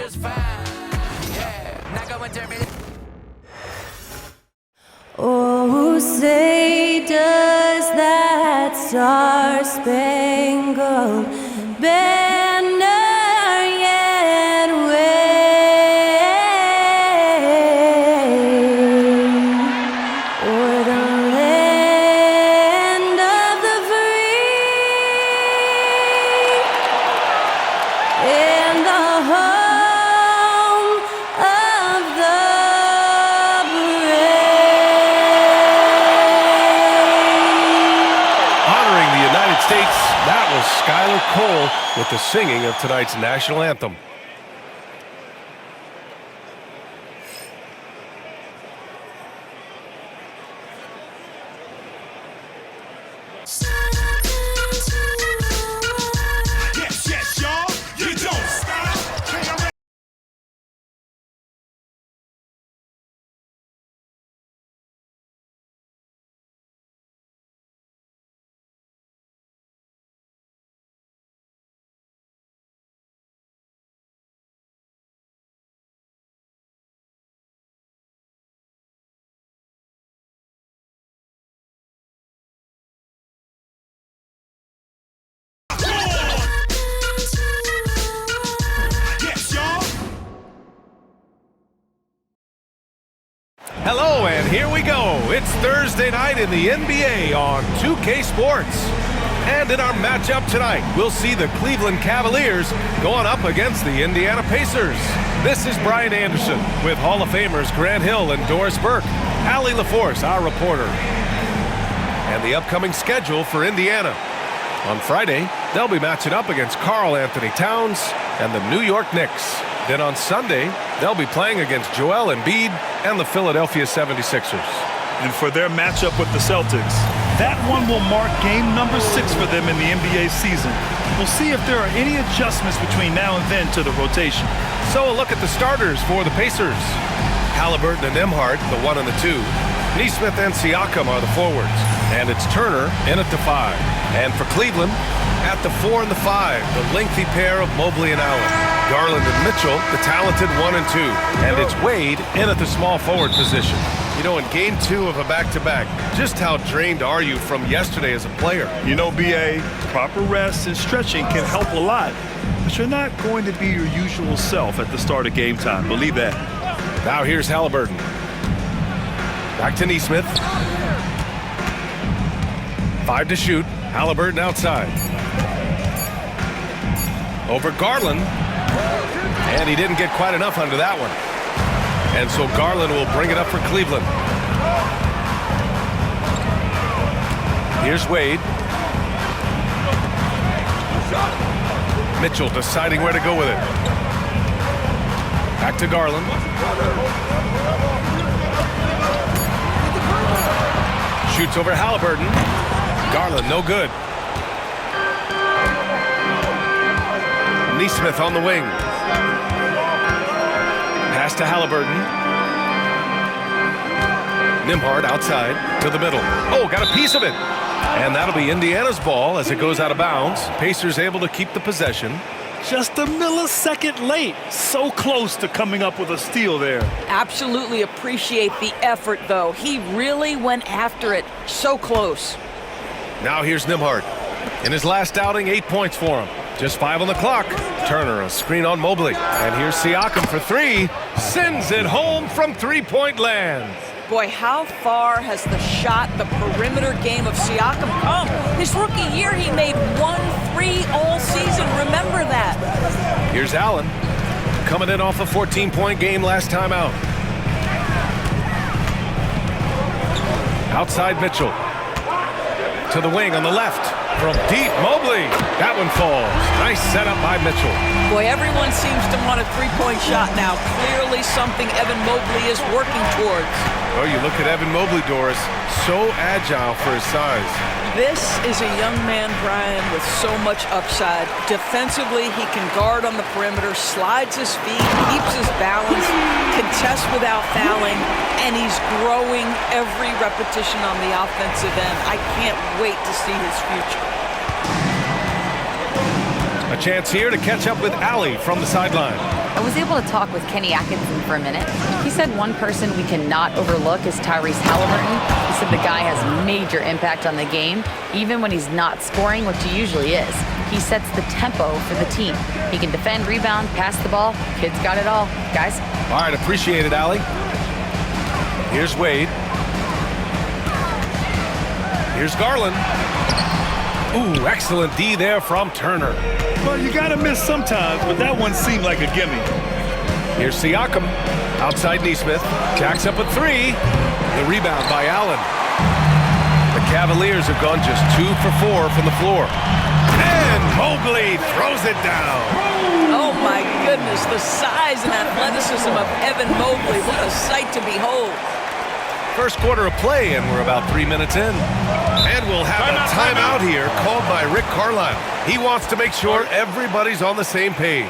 just fine. Yeah, not going to terminate. Oh, say does that star-spangled banner yet wave o'er the land of the free and the home of the That was Skylar Cole with the singing of tonight's national anthem. Yes, yes, y'all. You don't stop. Hello, and here we go. It's Thursday night in the NBA on 2K Sports. And in our matchup tonight, we'll see the Cleveland Cavaliers going up against the Indiana Pacers. This is Brian Anderson with Hall of Famers Grant Hill and Doris Burke, Allie LaForce, our reporter. And the upcoming schedule for Indiana. On Friday, they'll be matching up against Karl Anthony Towns and the New York Knicks. Then on Sunday, they'll be playing against Joel Embiid and the Philadelphia 76ers. And for their matchup with the Celtics, that one will mark game number 6 for them in the NBA season. We'll see if there are any adjustments between now and then to the rotation. So a look at the starters for the Pacers. Halliburton and Nembhard, the 1 and the 2. Nesmith and Siakam are the forwards. And it's Turner in at the 5. And for Cleveland, at the 4 and the 5, the lengthy pair of Mobley and Allen. Garland and Mitchell, the talented 1 and 2. And it's Wade in at the small forward position. You know, in game 2 of a back-to-back, just how drained are you from yesterday as a player? You know, B.A., proper rest and stretching can help a lot. But you're not going to be your usual self at the start of game time. Believe that. Now here's Halliburton. Back to Nesmith. 5 to shoot. Halliburton outside. Over Garland. And he didn't get quite enough under that one. And so Garland will bring it up for Cleveland. Here's Wade. Mitchell deciding where to go with it. Back to Garland. Shoots over Halliburton. Garland, no good. Nesmith on the wing. Pass to Halliburton. Nembhard outside to the middle. Oh, got a piece of it. And that'll be Indiana's ball as it goes out of bounds. Pacers able to keep the possession. Just a millisecond late. So close to coming up with a steal there. Absolutely appreciate the effort, though. He really went after it. So close. Now here's Nembhard. In his last outing, 8 points for him. Just 5 on the clock. Turner, a screen on Mobley. And here's Siakam for 3. Sends it home from three-point land. Boy, how far has the shot, the perimeter game of Siakam come? His rookie year, he made 1 3 all season. Remember that. Here's Allen. Coming in off a 14-point game last time out. Outside Mitchell. To the wing on the left. From deep, Mobley. That one falls. Nice setup by Mitchell. Boy, everyone seems to want a three-point shot now. Clearly something Evan Mobley is working towards. Oh, you look at Evan Mobley, Doris. So agile for his size. This is a young man, Brian, with so much upside. Defensively, he can guard on the perimeter, slides his feet, keeps his balance, contests without fouling, and he's growing every repetition on the offensive end. I can't wait to see his future. A chance here to catch up with Allie from the sideline. I was able to talk with Kenny Atkinson for a minute. He said one person we cannot overlook is Tyrese Halliburton. He said the guy has major impact on the game, even when he's not scoring, which he usually is. He sets the tempo for the team. He can defend, rebound, pass the ball. Kid's got it all. Guys? All right, appreciate it, Allie. Here's Wade. Here's Garland. Ooh, excellent D there from Turner. Well, you got to miss sometimes, but that one seemed like a gimme. Here's Siakam. Outside Neesmith. Jacks up a three. The rebound by Allen. The Cavaliers have gone just 2 for 4 from the floor. And Mobley throws it down. Oh my goodness, the size and athleticism of Evan Mobley. What a sight to behold. First quarter of play, and we're about 3 minutes in. And we'll have a timeout here called by Rick Carlisle. He wants to make sure everybody's on the same page.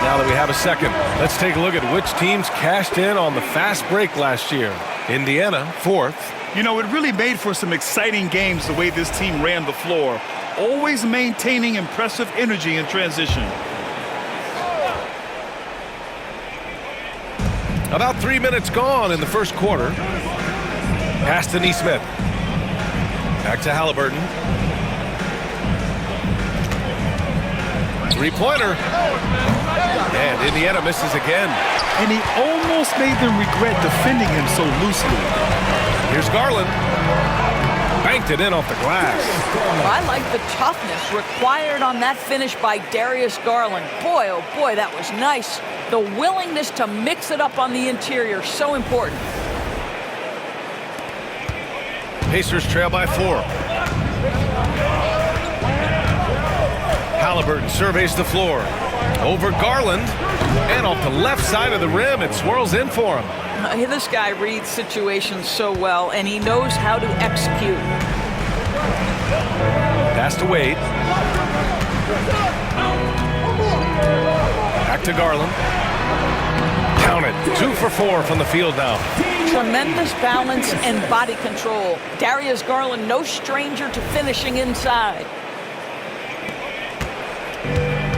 Now that we have a second, let's take a look at which teams cashed in on the fast break last year. Indiana, 4th. You know, it really made for some exciting games the way this team ran the floor, always maintaining impressive energy in transition. About 3 minutes gone in the first quarter. Pass to Neesmith. Back to Halliburton. Three-pointer. And Indiana misses again. And he almost made them regret defending him so loosely. Here's Garland. Banked it in off the glass. I like the toughness required on that finish by Darius Garland. Boy, oh boy, that was nice. The willingness to mix it up on the interior, so important. Pacers trail by 4. Halliburton surveys the floor. Over Garland. And off the left side of the rim, it swirls in for him. This guy reads situations so well, and he knows how to execute. Pass to Wade. Back to Garland. Count it. 2 for 4 from the field now. Tremendous balance and body control. Darius Garland, no stranger to finishing inside.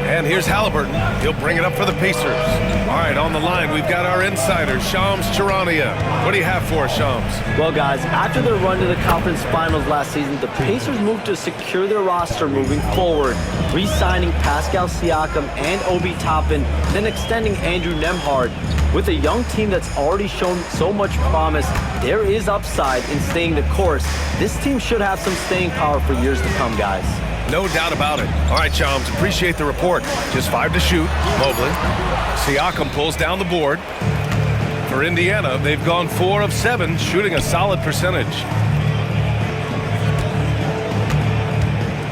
And here's Halliburton. He'll bring it up for the Pacers. All right, on the line, we've got our insider, Shams Charania. What do you have for us, Shams? Well, guys, after their run to the conference finals last season, the Pacers moved to secure their roster moving forward, re-signing Pascal Siakam and Obi Toppin, then extending Andrew Nembhard. With a young team that's already shown so much promise, there is upside in staying the course. This team should have some staying power for years to come, guys. No doubt about it. All right, Shams, appreciate the report. Just 5 to shoot. Mobley. Siakam pulls down the board. For Indiana, they've gone 4 of 7, shooting a solid percentage.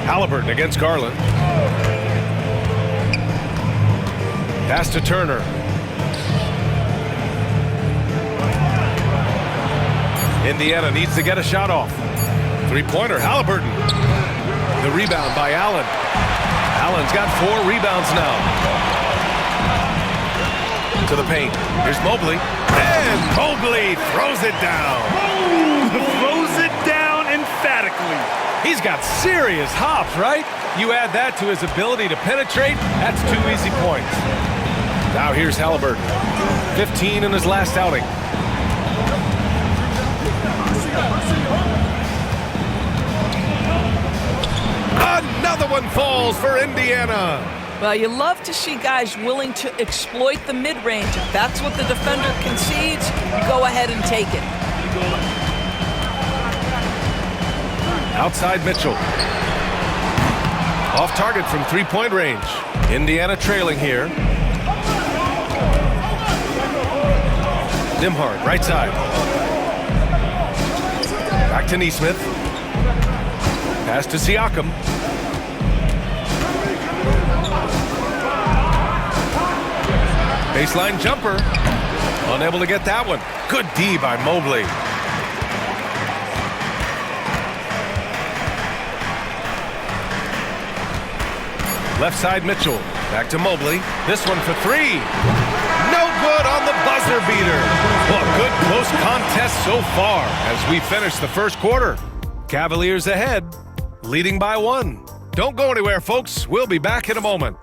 Halliburton against Garland. Pass to Turner. Indiana needs to get a shot off. Three-pointer, Halliburton. The rebound by Allen. Allen's got 4 rebounds now. To the paint. Here's Mobley. And Mobley throws it down. Throws it down emphatically. He's got serious hops, right? You add that to his ability to penetrate, that's 2 easy points. Now here's Halliburton. 15 in his last outing. Another one falls for Indiana. Well, you love to see guys willing to exploit the mid-range. If that's what the defender concedes, go ahead and take it. Outside Mitchell. Off target from 3-point range. Indiana trailing here. Nembhard, right side. Back to Neesmith. Pass to Siakam. Baseline jumper. Unable to get that one. Good D by Mobley. Left side Mitchell. Back to Mobley. This one for three. No good on the buzzer beater. Well, a good close contest so far as we finish the first quarter. Cavaliers ahead, leading by 1. Don't go anywhere, folks. We'll be back in a moment.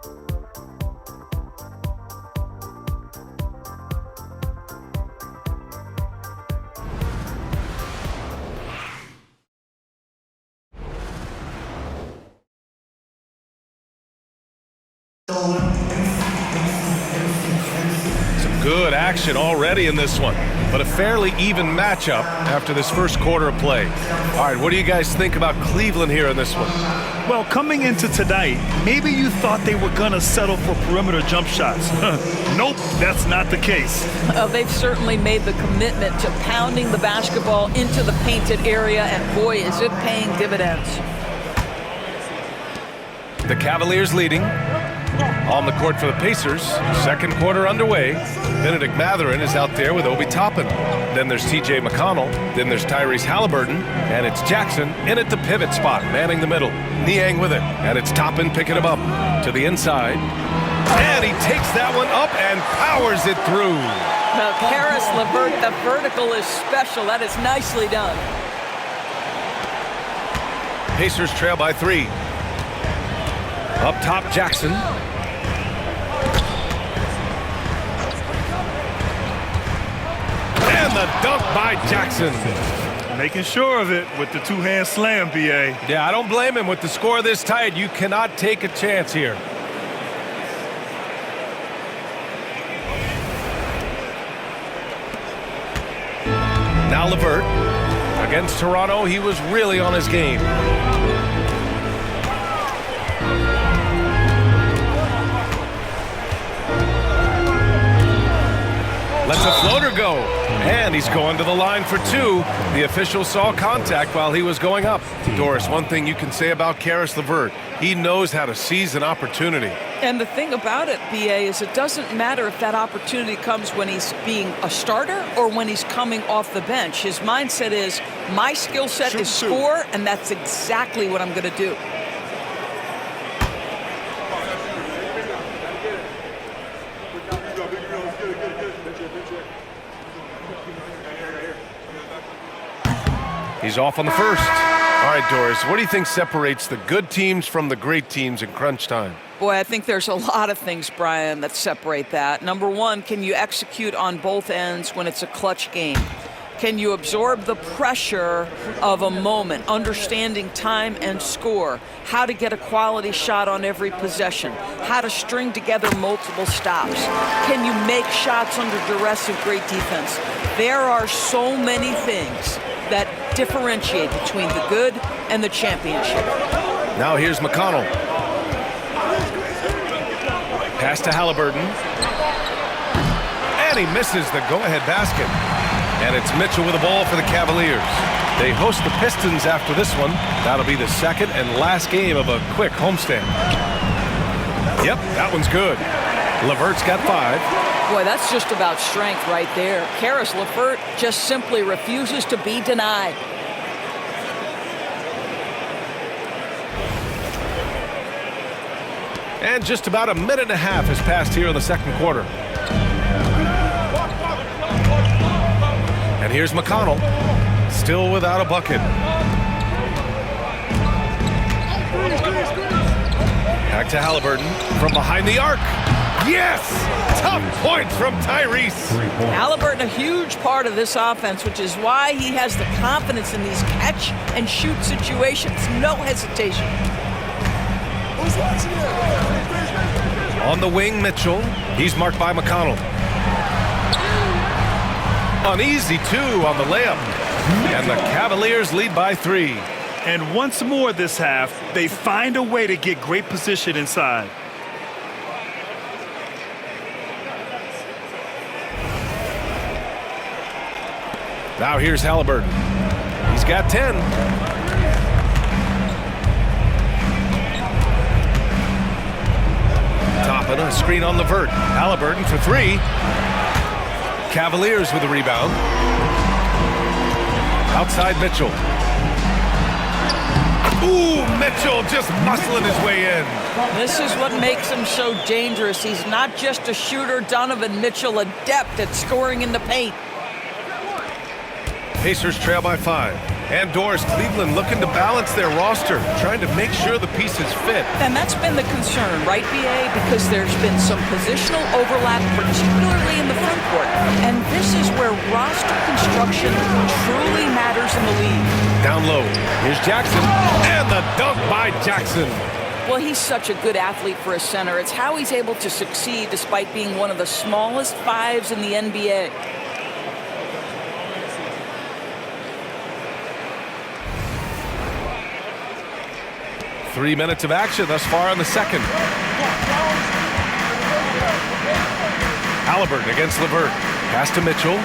Some good action already in this one, but a fairly even matchup after this first quarter of play. All right, what do you guys think about Cleveland here in this one? Well, coming into tonight, maybe you thought they were going to settle for perimeter jump shots. Nope, that's not the case. They've certainly made the commitment to pounding the basketball into the painted area, and boy, is it paying dividends. The Cavaliers leading. On the court for the Pacers. Second quarter underway. Benedict Mathurin is out there with Obi Toppin. Then there's TJ McConnell. Then there's Tyrese Halliburton. And it's Jackson in at the pivot spot, manning the middle. Niang with it. And it's Toppin picking him up to the inside. And he takes that one up and powers it through. Now, Karis LeVert, the vertical is special. That is nicely done. Pacers trail by 3. Up top, Jackson. And the dunk by Jackson. Making sure of it with the two-hand slam, B.A. Yeah, I don't blame him. With the score this tight, you cannot take a chance here. Now LeVert. Against Toronto, he was really on his game. Lets a floater go, and he's going to the line for 2. The official saw contact while he was going up. Doris, one thing you can say about Karis LeVert, he knows how to seize an opportunity. And the thing about it, B.A., is it doesn't matter if that opportunity comes when he's being a starter or when he's coming off the bench. His mindset is, my skill set is score, and that's exactly what I'm going to do. He's off on the first. All right, Doris, what do you think separates the good teams from the great teams in crunch time? Boy, I think there's a lot of things, Brian, that separate that. Number one, can you execute on both ends when it's a clutch game? Can you absorb the pressure of a moment, understanding time and score, how to get a quality shot on every possession, how to string together multiple stops? Can you make shots under duress of great defense? There are so many things that differentiate between the good and the championship. Now here's McConnell. Pass to Halliburton. And he misses the go-ahead basket. And it's Mitchell with the ball for the Cavaliers. They host the Pistons after this one. That'll be the second and last game of a quick homestand. Yep, that one's good. LeVert's got 5. Boy, that's just about strength right there. Karis LeVert just simply refuses to be denied. And just about a minute and a half has passed here in the second quarter. And here's McConnell, still without a bucket. Back to Halliburton from behind the arc. Yes! Tough points from Tyrese. Halliburton, a huge part of this offense, which is why he has the confidence in these catch and shoot situations. No hesitation. On the wing, Mitchell. He's marked by McConnell. Uneasy 2 on the layup. And the Cavaliers lead by 3. And once more this half, they find a way to get great position inside. Now here's Halliburton. He's got 10. Toppin, a screen on LeVert. Halliburton for 3. Cavaliers with the rebound. Outside Mitchell. Ooh, Mitchell just muscling his way in. This is what makes him so dangerous. He's not just a shooter, Donovan Mitchell, adept at scoring in the paint. Pacers trail by 5. And Doris, Cleveland looking to balance their roster, trying to make sure the pieces fit. And that's been the concern, right, BA? Because there's been some positional overlap, particularly in the front court. And this is where roster construction truly matters in the league. Down low, here's Jackson, and the dunk by Jackson. Well, he's such a good athlete for a center. It's how he's able to succeed despite being one of the smallest fives in the NBA. Three minutes of action thus far in the second. Halliburton against LeVert. Pass to Mitchell.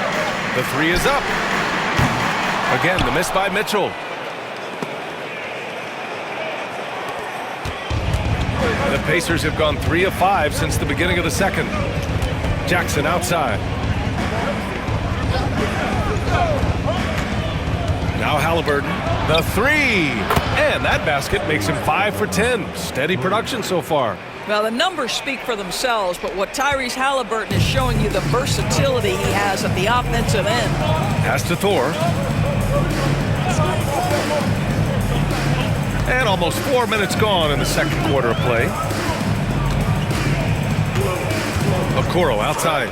The three is up. Again, the miss by Mitchell. The Pacers have gone 3 of 5 since the beginning of the second. Jackson outside. Now Halliburton. The three. And that basket makes him 5 for 10. Steady production so far. Well, the numbers speak for themselves, but what Tyrese Halliburton is showing you, the versatility he has at the offensive end. Pass to Thor. And almost 4 minutes gone in the second quarter of play. Okoro outside.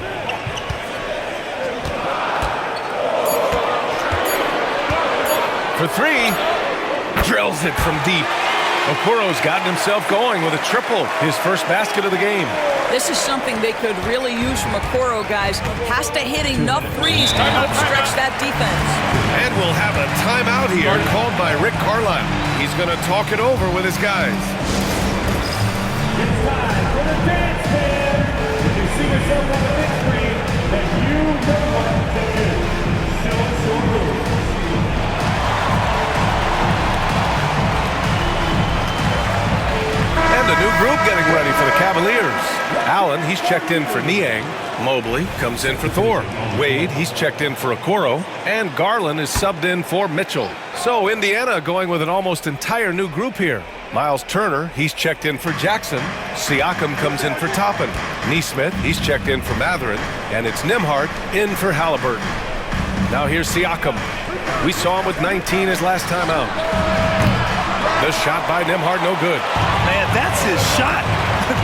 For three. Drills it from deep. Okoro's gotten himself going with a triple, his first basket of the game. This is something they could really use from Okoro, guys. Has to hit enough threes to help stretch that defense. And we'll have a timeout here called by Rick Carlisle. He's going to talk it over with his guys. It's time for the dance band. If you see yourself on the big screen, then you know what to do. Show us your moves. And a new group getting ready for the Cavaliers. Allen, he's checked in for Niang. Mobley comes in for Thor. Wade, he's checked in for Okoro. And Garland is subbed in for Mitchell. So Indiana going with an almost entire new group here. Miles Turner, he's checked in for Jackson. Siakam comes in for Toppin. Neesmith, he's checked in for Mathurin. And it's Nembhard in for Halliburton. Now here's Siakam. We saw him with 19 his last time out. The shot by Nembhard, no good. Man, that's his shot.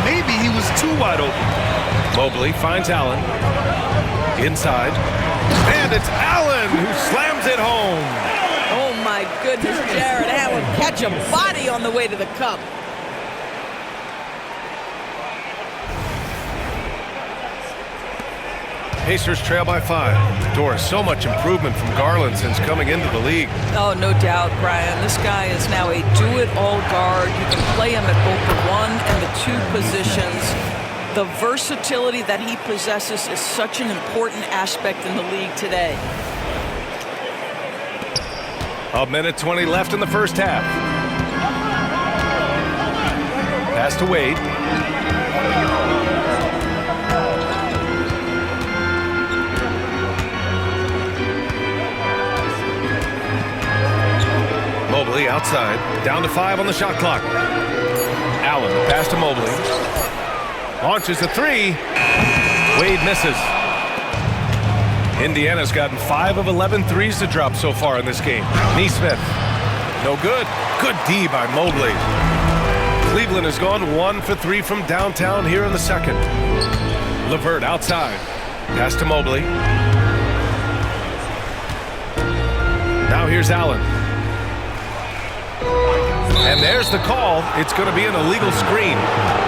Maybe he was too wide open. Mobley finds Allen. Inside. And it's Allen who slams it home. Oh, my goodness, Jared Allen catch a body on the way to the cup. Pacers trail by 5. Doris, so much improvement from Garland since coming into the league. Oh, no doubt, Brian. This guy is now a do-it-all guard. You can play him at both the 1 and the 2 positions. The versatility that he possesses is such an important aspect in the league today. A minute 20 left in the first half. Pass to Wade. Mobley outside, down to 5 on the shot clock. Allen, pass to Mobley. Launches the three. Wade misses. Indiana's gotten 5 of 11 threes to drop so far in this game. Neesmith, no good. Good D by Mobley. Cleveland has gone 1 for 3 from downtown here in the second. LeVert outside. Pass to Mobley. Now here's Allen. And there's the call. It's going to be an illegal screen.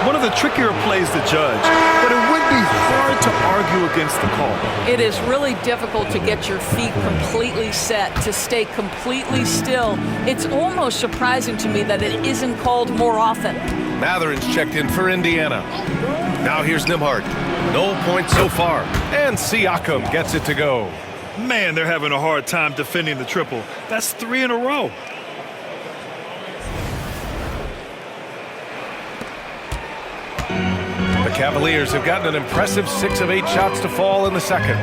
One of the trickier plays to judge, but it would be hard to argue against the call. It is really difficult to get your feet completely set, to stay completely still. It's almost surprising to me that it isn't called more often. Mathurin's checked in for Indiana. Now here's Nembhard. No points so far. And Siakam gets it to go. Man, they're having a hard time defending the triple. That's 3 in a row. The Cavaliers have gotten an impressive 6 of 8 shots to fall in the second.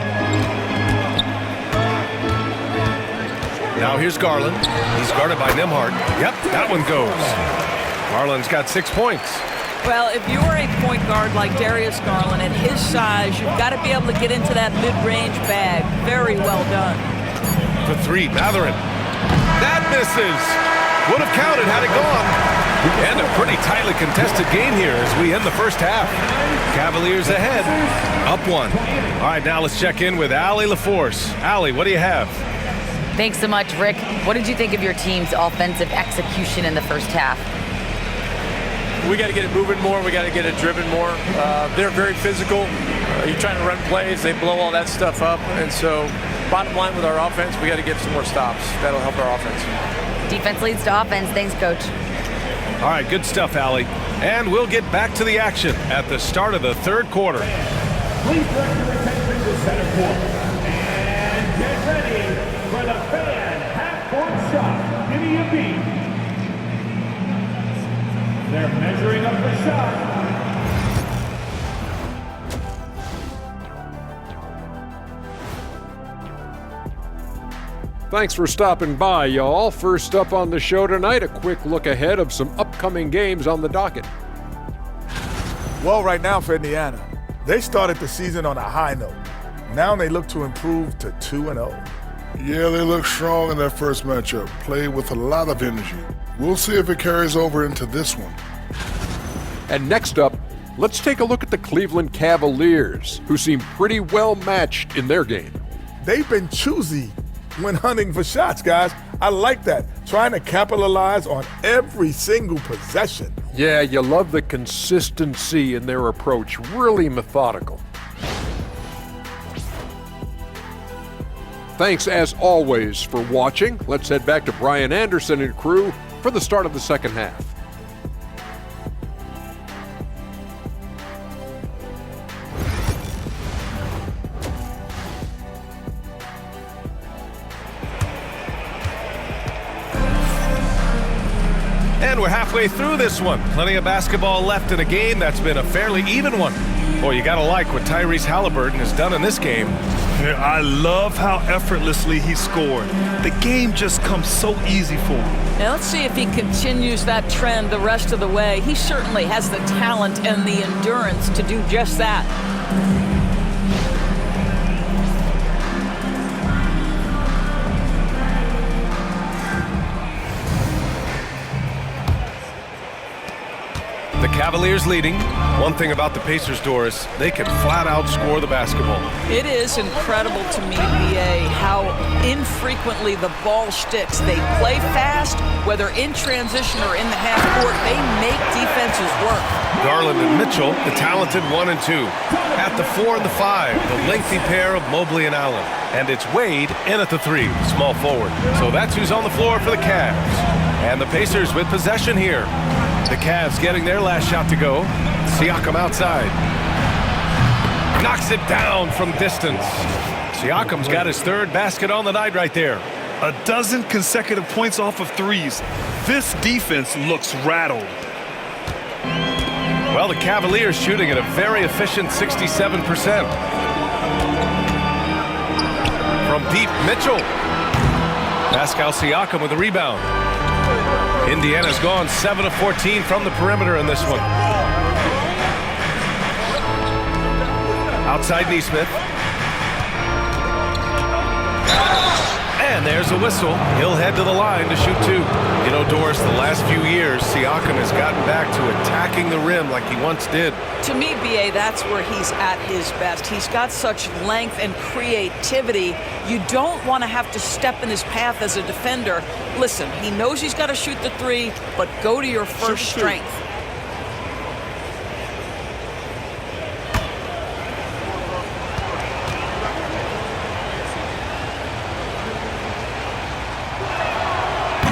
Now here's Garland. He's guarded by Nembhard. Yep, that one goes. Garland's got 6 points. Well, if you're a point guard like Darius Garland, at his size, you've got to be able to get into that mid-range bag. Very well done. For 3, Matherin. That misses. Would have counted had it gone. And a pretty tightly contested game here as we end the first half. Cavaliers ahead, up 1. All right, now let's check in with Allie LaForce. Allie, what do you have? Thanks so much, Rick. What did you think of your team's offensive execution in the first half? We got to get it moving more. We got to get it driven more. They're very physical. You're trying to run plays. They blow all that stuff up. And so bottom line with our offense, we got to get some more stops. That'll help our offense. Defense leads to offense. Thanks, Coach. All right, good stuff, Allie. And we'll get back to the action at the start of the third quarter. Please direct your attention to center court. And get ready for the fan half-court shot. Give me a beat. They're measuring up the shot. Thanks for stopping by, y'all. First up on the show tonight, a quick look ahead of some upcoming games on the docket. Well, right now for Indiana, they started the season on a high note. Now they look to improve to 2-0. Yeah, they look strong in their first matchup, played with a lot of energy. We'll see if it carries over into this one. And next up, let's take a look at the Cleveland Cavaliers, who seem pretty well matched in their game. They've been choosy when hunting for shots, guys. I like that. Trying to capitalize on every single possession. Yeah, you love the consistency in their approach. Really methodical. Thanks, as always, for watching. Let's head back to Brian Anderson and crew for the start of the second half. And we're halfway through this one. Plenty of basketball left in a game that's been a fairly even one. Boy, you gotta like what Tyrese Halliburton has done in this game. Yeah, I love how effortlessly he scored. The game just comes so easy for him. Now let's see if he continues that trend the rest of the way. He certainly has the talent and the endurance to do just that. The Cavaliers leading. One thing about the Pacers, Doris, they can flat out score the basketball. It is incredible to me, BA, how infrequently the ball sticks. They play fast, whether in transition or in the half court. They make defenses work. Garland and Mitchell, the talented 1 and 2. At the 4 and the 5, the lengthy pair of Mobley and Allen. And it's Wade in at the 3, small forward. So that's who's on the floor for the Cavs. And the Pacers with possession here. The Cavs getting their last shot to go. Siakam outside. Knocks it down from distance. Siakam's got his third basket on the night right there. A dozen consecutive points off of threes. This defense looks rattled. Well, the Cavaliers shooting at a very efficient 67%. From deep, Mitchell. Pascal Siakam with the rebound. Indiana's gone 7 of 14 from the perimeter in this one. Outside Neesmith. And there's a whistle. He'll head to the line to shoot 2. You know, Doris, the last few years, Siakam has gotten back to attacking the rim like he once did. To me, BA, that's where he's at his best. He's got such length and creativity. You don't want to have to step in his path as a defender. Listen, he knows he's got to shoot the 3, but go to your first strength.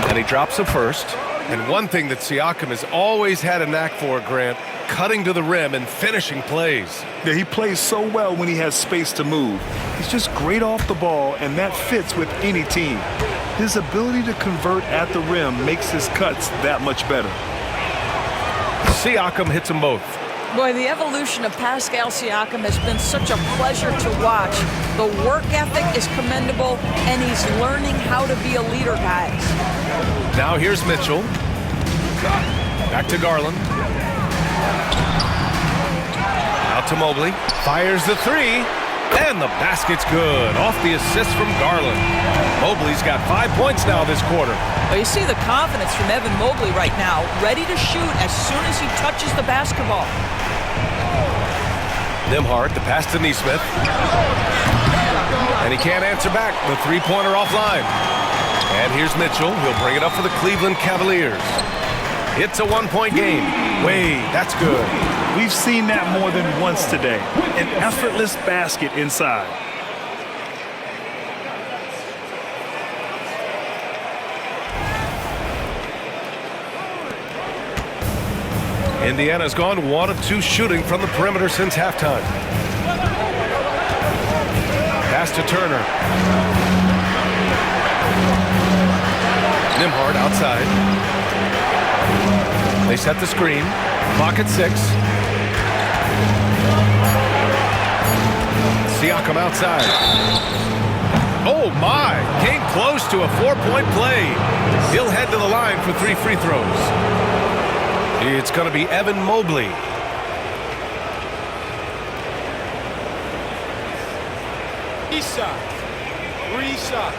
And he drops a first. And one thing that Siakam has always had a knack for, Grant, cutting to the rim and finishing plays. Yeah, he plays so well when he has space to move. He's just great off the ball, and that fits with any team. His ability to convert at the rim makes his cuts that much better. Siakam hits them both. Boy, the evolution of Pascal Siakam has been such a pleasure to watch. The work ethic is commendable, and he's learning how to be a leader, guys. Now here's Mitchell. Back to Garland. Out to Mobley. Fires the three. And the basket's good. Off the assist from Garland. Mobley's got 5 points now this quarter. Well, you see the confidence from Evan Mobley right now, ready to shoot as soon as he touches the basketball. Nembhard, the pass to Nesmith. And he can't answer back. The three-pointer offline. And here's Mitchell. He'll bring it up for the Cleveland Cavaliers. It's a one-point game. Wade, that's good. We've seen that more than once today. An effortless basket inside. Indiana's gone 1 of 2 shooting from the perimeter since halftime. Pass to Turner. Nembhard outside. They set the screen. Clock at 6. Siakam outside. Oh my! Came close to a 4-point play. He'll head to the line for 3 free throws. It's going to be Evan Mobley. Reset.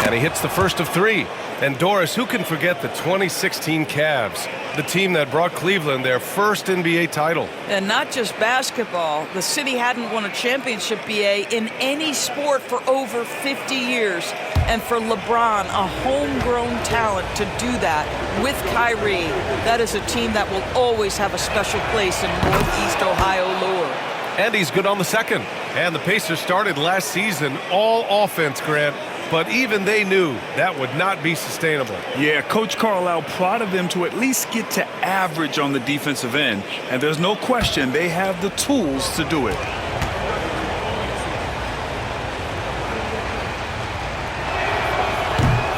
And he hits the first of 3. And Doris, who can forget the 2016 Cavs, the team that brought Cleveland their first NBA title? And not just basketball. The city hadn't won a championship, BA, in any sport for over 50 years. And for LeBron, a homegrown talent, to do that with Kyrie, that is a team that will always have a special place in Northeast Ohio lore. And he's good on the second. And the Pacers started last season all offense, Grant. But even they knew that would not be sustainable. Yeah, Coach Carlisle prodded them to at least get to average on the defensive end. And there's no question they have the tools to do it.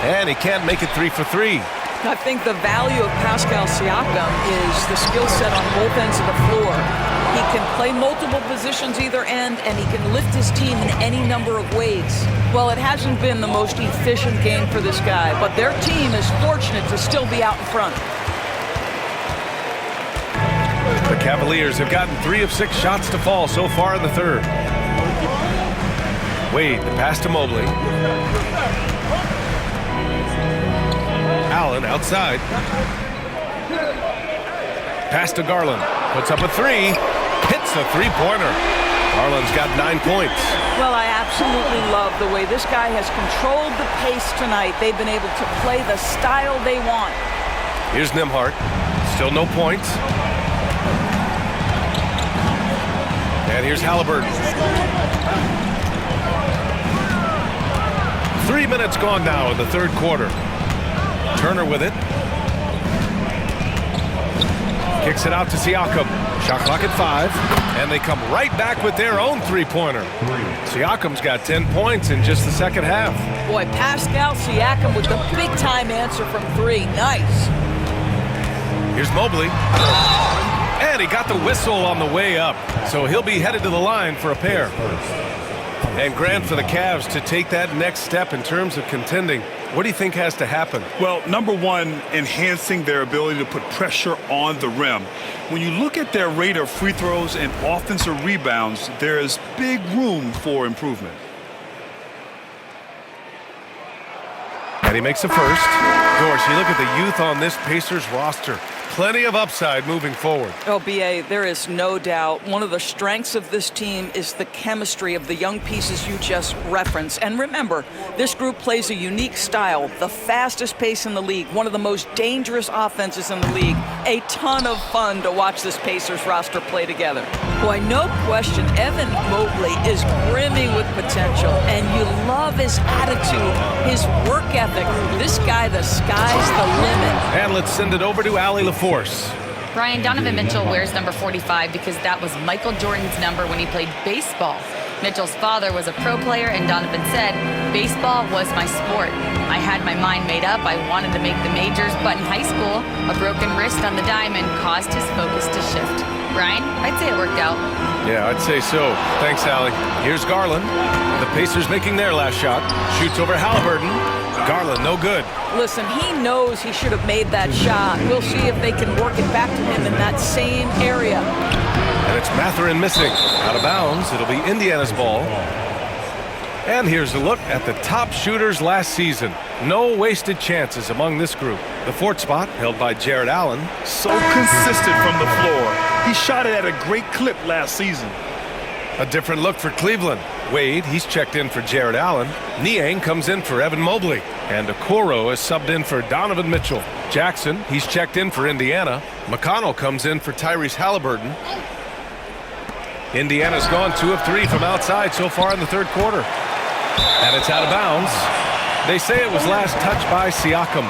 And he can't make it 3 for 3. I think the value of Pascal Siakam is the skill set on both ends of the floor. He can play multiple positions either end, and he can lift his team in any number of ways. Well, it hasn't been the most efficient game for this guy, but their team is fortunate to still be out in front. The Cavaliers have gotten 3 of 6 shots to fall so far in the third. Wade, the pass to Mobley. Allen outside. Pass to Garland. Puts up a 3. Hits a three-pointer. Garland's got 9 points. Well, I absolutely love the way this guy has controlled the pace tonight. They've been able to play the style they want. Here's Nembhard. Still no points. And here's Halliburton. 3 minutes gone now in the third quarter. Turner with it. Kicks it out to Siakam. Shot clock at 5. And they come right back with their own three-pointer. Siakam's got 10 points in just the second half. Boy, Pascal Siakam with the big-time answer from 3. Nice. Here's Mobley. And he got the whistle on the way up. So he'll be headed to the line for a pair. And Grant, for the Cavs to take that next step in terms of contending, what do you think has to happen? Well, number one, enhancing their ability to put pressure on the rim. When you look at their rate of free throws and offensive rebounds, there is big room for improvement. And he makes the first. Doris, you look at the youth on this Pacers roster. Plenty of upside moving forward. Oh, B.A., there is no doubt. One of the strengths of this team is the chemistry of the young pieces you just referenced. And remember, this group plays a unique style, the fastest pace in the league, one of the most dangerous offenses in the league. A ton of fun to watch this Pacers roster play together. Boy, no question, Evan Mobley is brimming with potential, and you love his attitude, his work ethic. This guy, the sky's the limit. And let's send it over to Allie LaForce. Brian, Donovan Mitchell wears number 45 because that was Michael Jordan's number when he played baseball. Mitchell's father was a pro player, and Donovan said, "Baseball was my sport. I had my mind made up. I wanted to make the majors, but in high school, a broken wrist on the diamond caused his focus to shift." Brian, I'd say it worked out. Yeah, I'd say so. Thanks, Allie. Here's Garland. The Pacers making their last shot. Shoots over Halliburton. Garland, no good. Listen, he knows he should have made that shot. We'll see if they can work it back to him in that same area. And it's Mathurin missing. Out of bounds. It'll be Indiana's ball. And here's a look at the top shooters last season. No wasted chances among this group. The fourth spot held by Jared Allen. So consistent from the floor. He shot it at a great clip last season. A different look for Cleveland. Wade, he's checked in for Jared Allen. Niang comes in for Evan Mobley. And Okoro is subbed in for Donovan Mitchell. Jackson, he's checked in for Indiana. McConnell comes in for Tyrese Halliburton. Indiana's gone 2 of 3 from outside so far in the third quarter. And it's out of bounds. They say it was last touched by Siakam.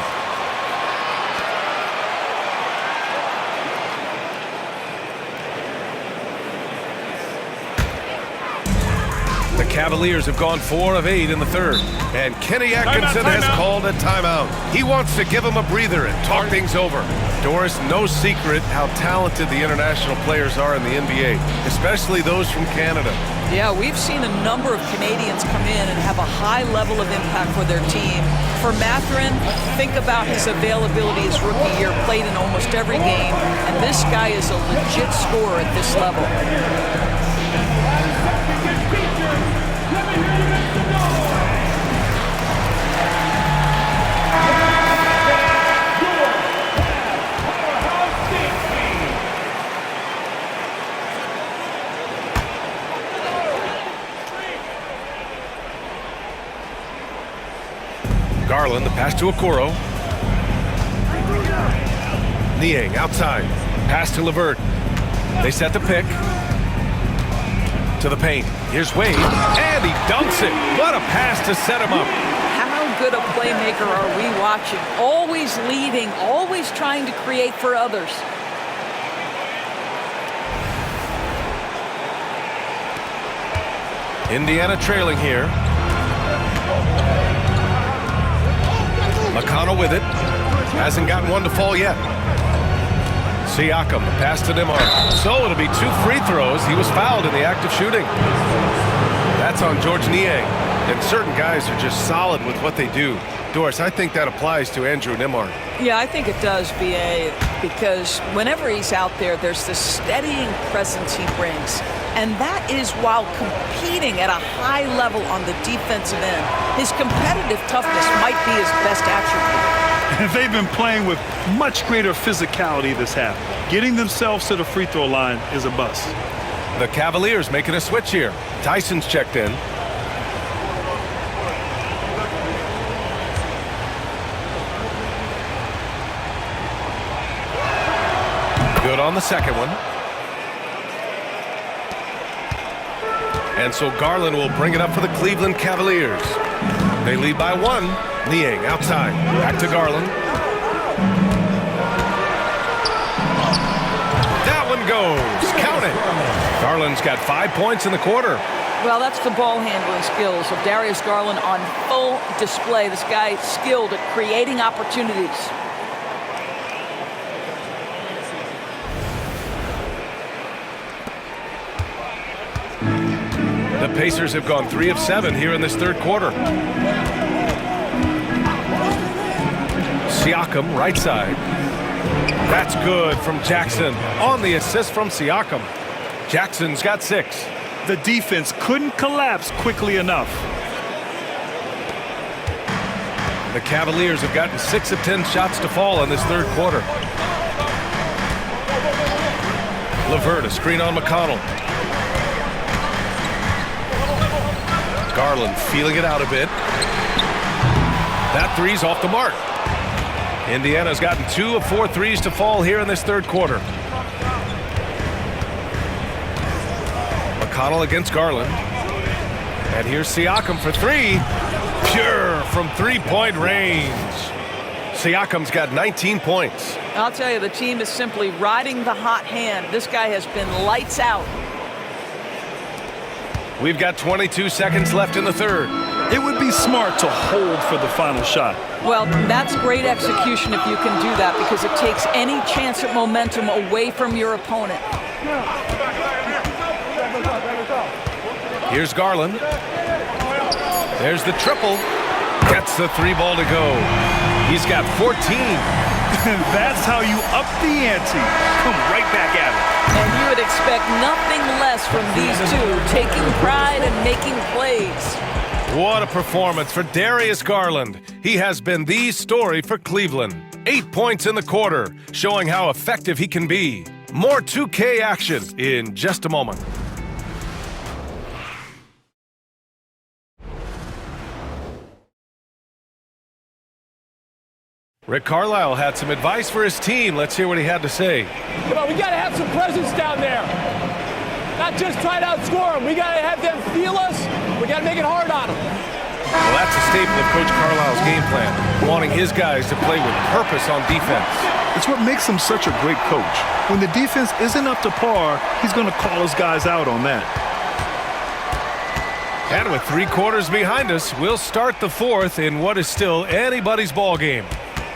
The Cavaliers have gone 4 of 8 in the third. And Kenny Atkinson has called a timeout. He wants to give them a breather and talk things over. Doris, no secret how talented the international players are in the NBA, especially those from Canada. Yeah, we've seen a number of Canadians come in and have a high level of impact for their team. For Mathurin, think about his availability his rookie year, played in almost every game, and this guy is a legit scorer at this level. Garland, the pass to Okoro. Niang outside. Pass to LeVert. They set the pick. To the paint. Here's Wade. And he dunks it. What a pass to set him up. How good a playmaker are we watching? Always leading, always trying to create for others. Indiana trailing here. McConnell with it. Hasn't gotten one to fall yet. Siakam, the pass to Nembhard. So it'll be 2 free throws. He was fouled in the act of shooting. That's on George Niang. And certain guys are just solid with what they do. Doris, I think that applies to Andrew Nembhard. Yeah, I think it does, B.A., because whenever he's out there, there's this steadying presence he brings. And that is while competing at a high level on the defensive end. His competitive toughness might be his best attribute. And they've been playing with much greater physicality this half. Getting themselves to the free throw line is a bust. The Cavaliers making a switch here. Tyson's checked in. Good on the second one. And so Garland will bring it up for the Cleveland Cavaliers. They lead by 1. Niang outside. Back to Garland. That one goes. Count it. Garland's got 5 points in the quarter. Well, that's the ball handling skills of Darius Garland on full display. This guy is skilled at creating opportunities. The Pacers have gone 3 of 7 here in this third quarter. Siakam, right side. That's good from Jackson. On the assist from Siakam. Jackson's got 6. The defense couldn't collapse quickly enough. The Cavaliers have gotten 6 of 10 shots to fall in this third quarter. LeVert, a screen on McConnell. Garland feeling it out a bit. That three's off the mark. Indiana's gotten 2 of 4 threes to fall here in this third quarter. McConnell against Garland. And here's Siakam for 3. Pure from 3-point range. Siakam's got 19 points. I'll tell you, the team is simply riding the hot hand. This guy has been lights out. We've got 22 seconds left in the third. It would be smart to hold for the final shot. Well, that's great execution if you can do that, because it takes any chance at momentum away from your opponent. Here's Garland. There's the triple. Gets the 3 ball to go. He's got 14. That's how you up the ante. Come right back at it. And you would expect nothing less from these two, taking pride and making plays. What a performance for Darius Garland. He has been the story for Cleveland. 8 points in the quarter, showing how effective he can be. More 2K action in just a moment. Rick Carlisle had some advice for his team. Let's hear what he had to say. Come on, we got to have some presence down there. Not just try to outscore them. We got to have them feel us. We got to make it hard on them. Well, that's a staple of Coach Carlisle's game plan, wanting his guys to play with purpose on defense. It's what makes him such a great coach. When the defense isn't up to par, he's going to call his guys out on that. And with 3 quarters behind us, we'll start the fourth in what is still anybody's ball game.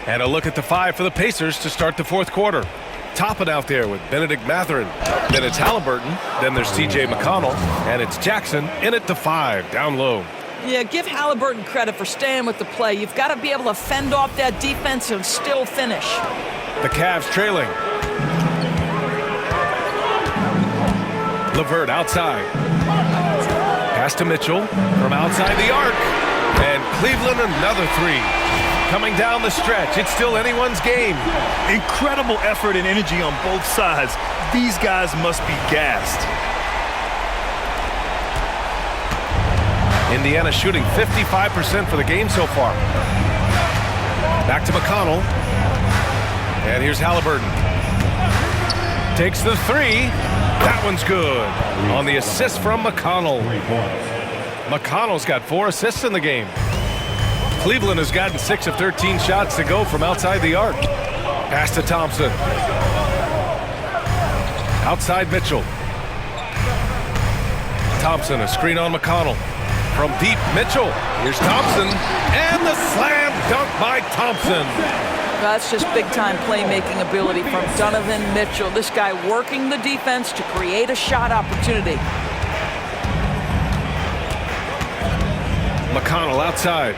And a look at the 5 for the Pacers to start the fourth quarter. Topping out there with Benedict Mathurin. Then it's Halliburton. Then there's T.J. McConnell. And it's Jackson in at the 5, down low. Yeah, give Halliburton credit for staying with the play. You've got to be able to fend off that defense and still finish. The Cavs trailing. LeVert outside. Pass to Mitchell from outside the arc. And Cleveland another 3. Coming down the stretch, it's still anyone's game. Incredible effort and energy on both sides. These guys must be gassed. Indiana shooting 55% for the game so far. Back to McConnell. And here's Halliburton. Takes the 3. That one's good. On the assist from McConnell. McConnell's got 4 assists in the game. Cleveland has gotten 6 of 13 shots to go from outside the arc. Pass to Thompson. Outside Mitchell. Thompson, a screen on McConnell. From deep, Mitchell. Here's Thompson. And the slam dunk by Thompson. That's just big-time playmaking ability from Donovan Mitchell. This guy working the defense to create a shot opportunity. McConnell outside.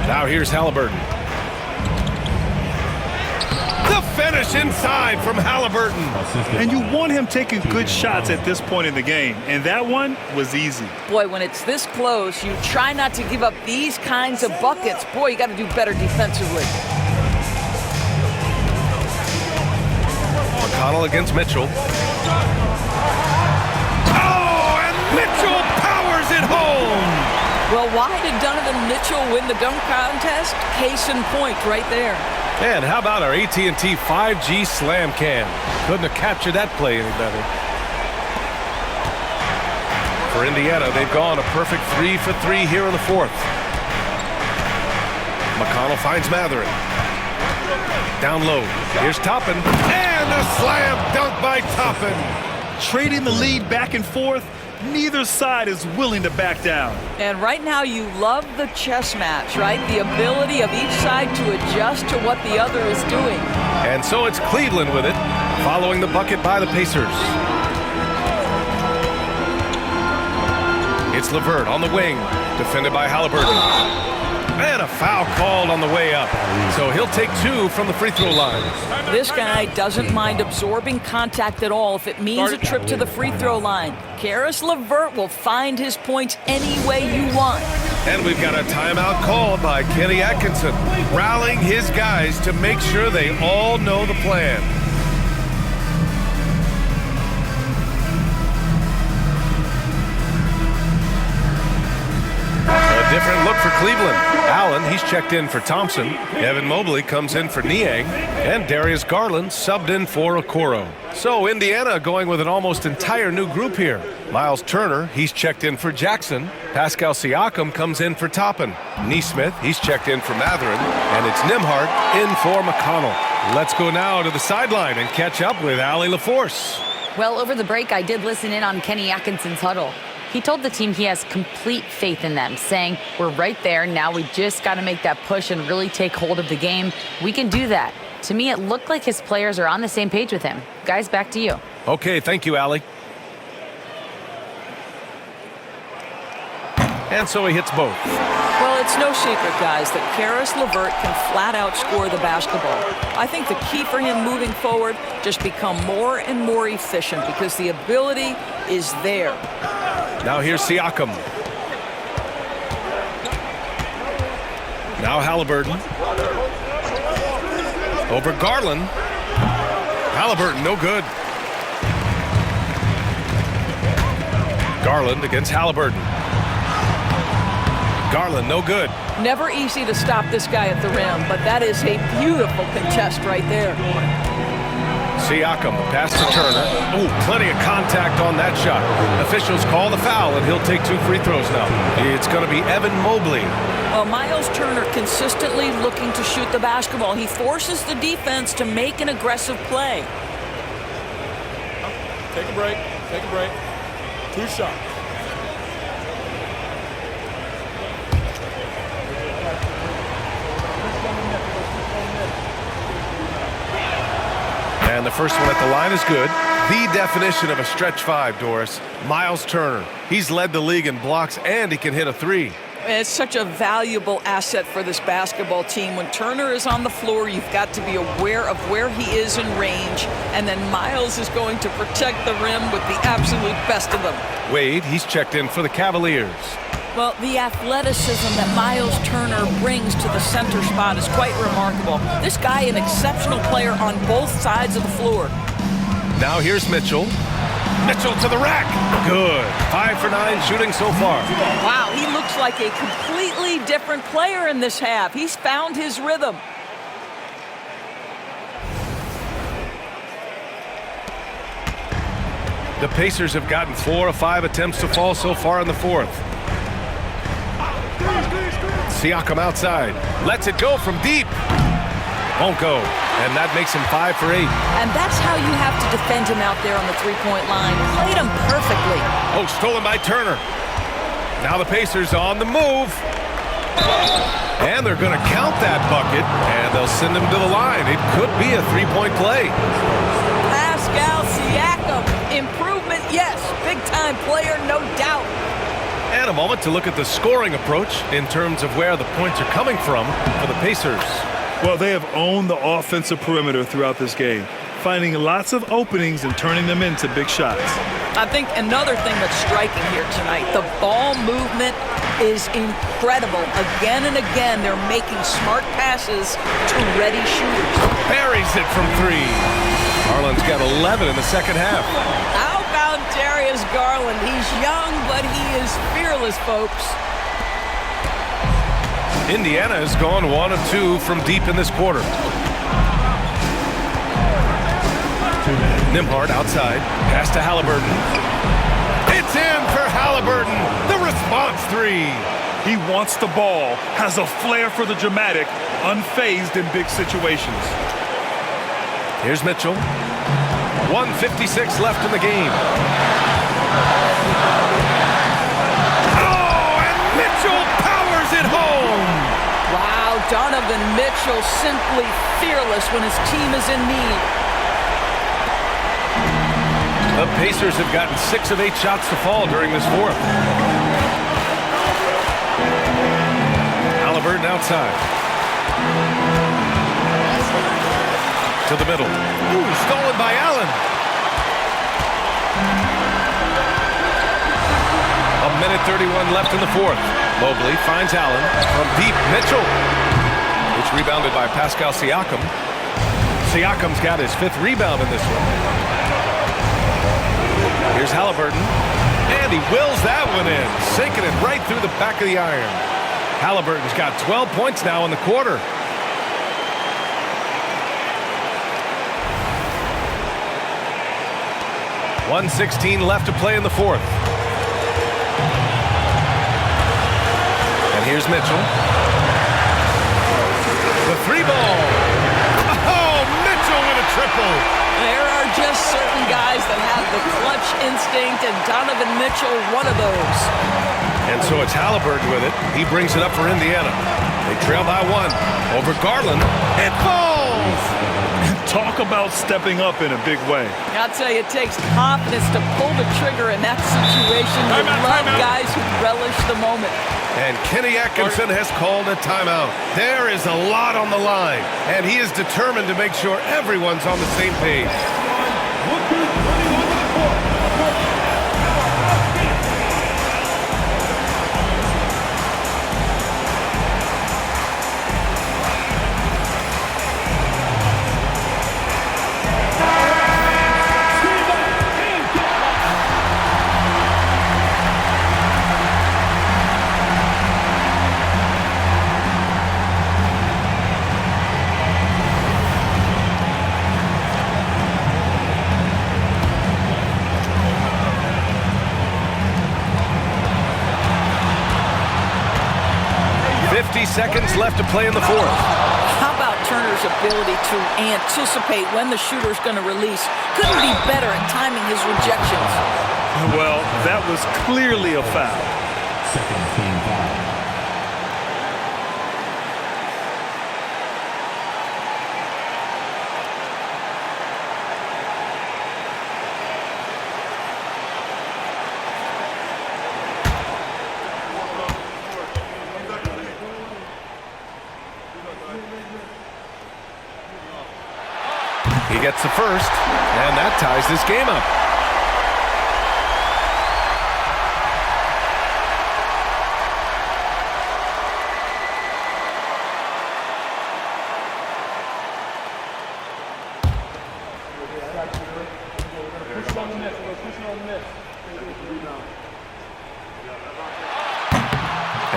Now here's Halliburton. The finish inside from Halliburton. And you want him taking good shots at this point in the game. And that one was easy. Boy, when it's this close, you try not to give up these kinds of buckets. Boy, you got to do better defensively. McConnell against Mitchell. Oh, and Mitchell powers it home. Well, why did Donovan Mitchell win the dunk contest? Case in point right there. And how about our AT&T 5G slam cam? Couldn't have captured that play any better. For Indiana, they've gone a perfect 3 for 3 here in the fourth. McConnell finds Mathurin. Down low. Here's Toppin. And a slam dunk by Toppin. Trading the lead back and forth. Neither side is willing to back down. And right now you love the chess match, right? The ability of each side to adjust to what the other is doing. And so it's Cleveland with it, following the bucket by the Pacers. It's LeVert on the wing, defended by Halliburton. And a foul called on the way up. So he'll take 2 from the free throw line. This guy doesn't mind absorbing contact at all if it means a trip to the free throw line. Caris LeVert will find his points any way you want. And we've got a timeout called by Kenny Atkinson, rallying his guys to make sure they all know the plan. A different look for Cleveland. Allen, he's checked in for Thompson. Evan Mobley comes in for Niang. And Darius Garland subbed in for Okoro. So Indiana going with an almost entire new group here. Miles Turner, he's checked in for Jackson. Pascal Siakam comes in for Toppin. Nesmith, he's checked in for Mathurin. And it's Nembhard in for McConnell. Let's go now to the sideline and catch up with Allie LaForce. Well, over the break, I did listen in on Kenny Atkinson's huddle. He told the team he has complete faith in them, saying, we're right there. Now we just got to make that push and really take hold of the game. We can do that. To me, it looked like his players are on the same page with him. Guys, back to you. Okay, thank you, Allie. And so he hits both. Well, it's no secret, guys, that Karis LeVert can flat out score the basketball. I think the key for him moving forward, just become more and more efficient because the ability is there. Now here's Siakam. Now Halliburton. Over Garland. Halliburton, no good. Garland against Halliburton. Garland, no good. Never easy to stop this guy at the rim, but that is a beautiful contest right there. Siakam, pass to Turner. Ooh, plenty of contact on that shot. Officials call the foul, and he'll take 2 free throws now. It's going to be Evan Mobley. Well, Miles Turner consistently looking to shoot the basketball. He forces the defense to make an aggressive play. Take a break. Take a break. 2 shots. And the first one at the line is good. The definition of a stretch 5, Doris. Miles Turner. He's led the league in blocks, and he can hit a 3. It's such a valuable asset for this basketball team. When Turner is on the floor, you've got to be aware of where he is in range, and then Miles is going to protect the rim with the absolute best of them. Wade, he's checked in for the Cavaliers. Well, the athleticism that Miles Turner brings to the center spot is quite remarkable. This guy, an exceptional player on both sides of the floor. Now here's Mitchell. Mitchell to the rack. Good. 5 for 9 shooting so far. Wow, he looks like a completely different player in this half. He's found his rhythm. The Pacers have gotten 4 of 5 attempts to fall so far in the 4th. Siakam outside. Lets it go from deep. Won't go. And that makes him 5 for 8. And that's how you have to defend him out there on the three-point line. Played him perfectly. Oh, stolen by Turner. Now the Pacers on the move. And they're going to count that bucket, and they'll send him to the line. It could be a 3-point play. Pascal Siakam. Improvement, yes. Big-time player, no doubt. And a moment to look at the scoring approach in terms of where the points are coming from for the Pacers. Well, they have owned the offensive perimeter throughout this game, finding lots of openings and turning them into big shots. I think another thing that's striking here tonight, the ball movement is incredible. Again and again, they're making smart passes to ready shooters. Buries it from 3. Garland's got 11 in the second half. How about Darius Garland? He's young, but he is fearless, folks. Indiana has gone 1 of 2 from deep in this quarter. Nembhard outside. Pass to Halliburton. It's in for Halliburton. The response 3. He wants the ball, has a flair for the dramatic, unfazed in big situations. Here's Mitchell. 1:56 left in the game. Oh, and Mitchell powers it home. Wow, Donovan Mitchell simply fearless when his team is in need. The Pacers have gotten 6 of 8 shots to fall during this 4th. Halliburton outside. To the middle. Ooh, stolen by Allen. 1:31 left in the 4th. Mobley finds Allen from deep. Mitchell. It's rebounded by Pascal Siakam. Siakam's got his 5th rebound in this one. Here's Halliburton. And he wills that one in. Sinking it right through the back of the iron. Halliburton's got 12 points now in the quarter. .116 left to play in the 4th. And here's Mitchell. The 3 ball. Oh, Mitchell with a triple. There are just certain guys that have the clutch instinct, and Donovan Mitchell, one of those. And so it's Halliburton with it. He brings it up for Indiana. They trail by 1. Over Garland. It falls! Talk about stepping up in a big way. I'll tell you, it takes confidence to pull the trigger in that situation. You love guys who relish the moment. And Kenny Atkinson has called a timeout. There is a lot on the line, and he is determined to make sure everyone's on the same page. 50 seconds left to play in the fourth. How about Turner's ability to anticipate when the shooter's going to release? Couldn't be better at timing his rejections. Well, that was clearly a foul. Second team foul. He gets the first, and that ties this game up.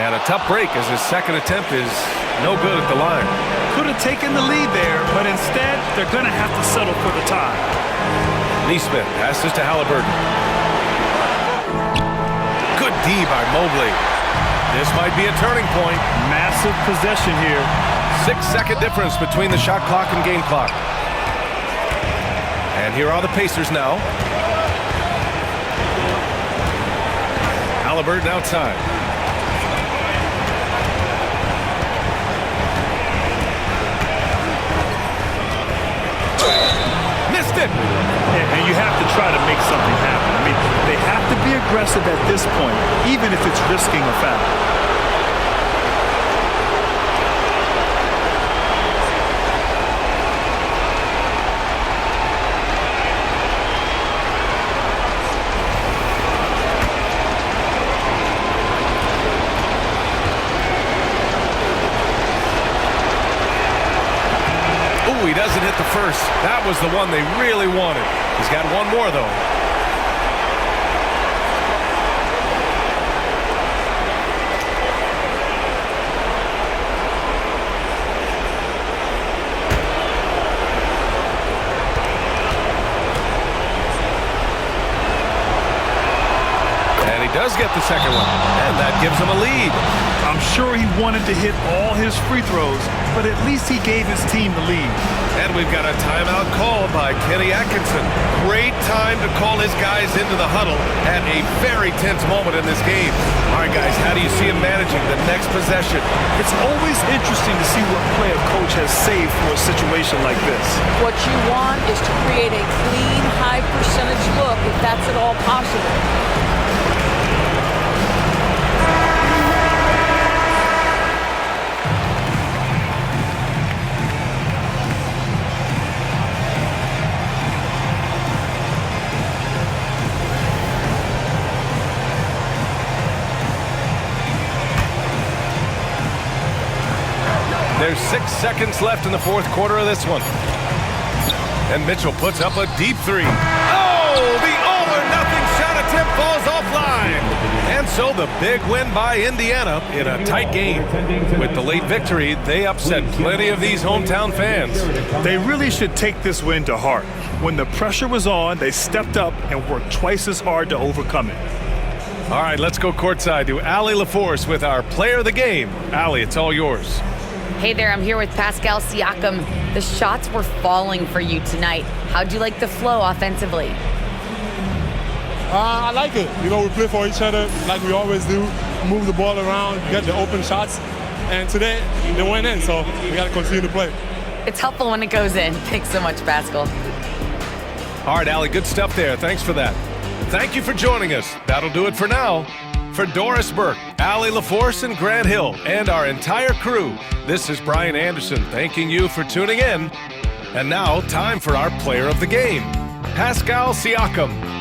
And a tough break as his second attempt is no good at the line. Could have taken the lead there, but instead they're going to have to settle for the tie. Neesmith passes to Halliburton. Good D by Mobley. This might be a turning point. Massive possession here. 6-second difference between the shot clock and game clock. And here are the Pacers now. Halliburton outside. Missed it! And you have to try to make something happen. I mean, they have to be aggressive at this point, even if it's risking a foul. He doesn't hit the first. That was the one they really wanted. He's got one more, though. And he does get the second one. And that gives him a lead. I'm sure he wanted to hit all his free throws, but at least he gave his team the lead. And we've got a timeout called by Kenny Atkinson. Great time to call his guys into the huddle at a very tense moment in this game. All right, guys, how do you see him managing the next possession? It's always interesting to see what play a coach has saved for a situation like this. What you want is to create a clean, high-percentage look, if that's at all possible. There's 6 seconds left in the fourth quarter of this one. And Mitchell puts up a deep three. Oh, the all-or-nothing shot attempt falls offline. And so the big win by Indiana in a tight game. With the late victory, they upset plenty of these hometown fans. They really should take this win to heart. When the pressure was on, they stepped up and worked twice as hard to overcome it. All right, let's go courtside to Allie LaForce with our player of the game. Allie, it's all yours. Hey there, I'm here with Pascal Siakam. The shots were falling for you tonight. How'd you like the flow offensively? I like it. You know, we play for each other like we always do. Move the ball around, get the open shots. And today, they went in, so we got to continue to play. It's helpful when it goes in. Thanks so much, Pascal. All right, Allie, good stuff there. Thanks for that. Thank you for joining us. That'll do it for now. For Doris Burke, Allie LaForce, and Grant Hill, and our entire crew, this is Brian Anderson thanking you for tuning in. And now, time for our player of the game, Pascal Siakam.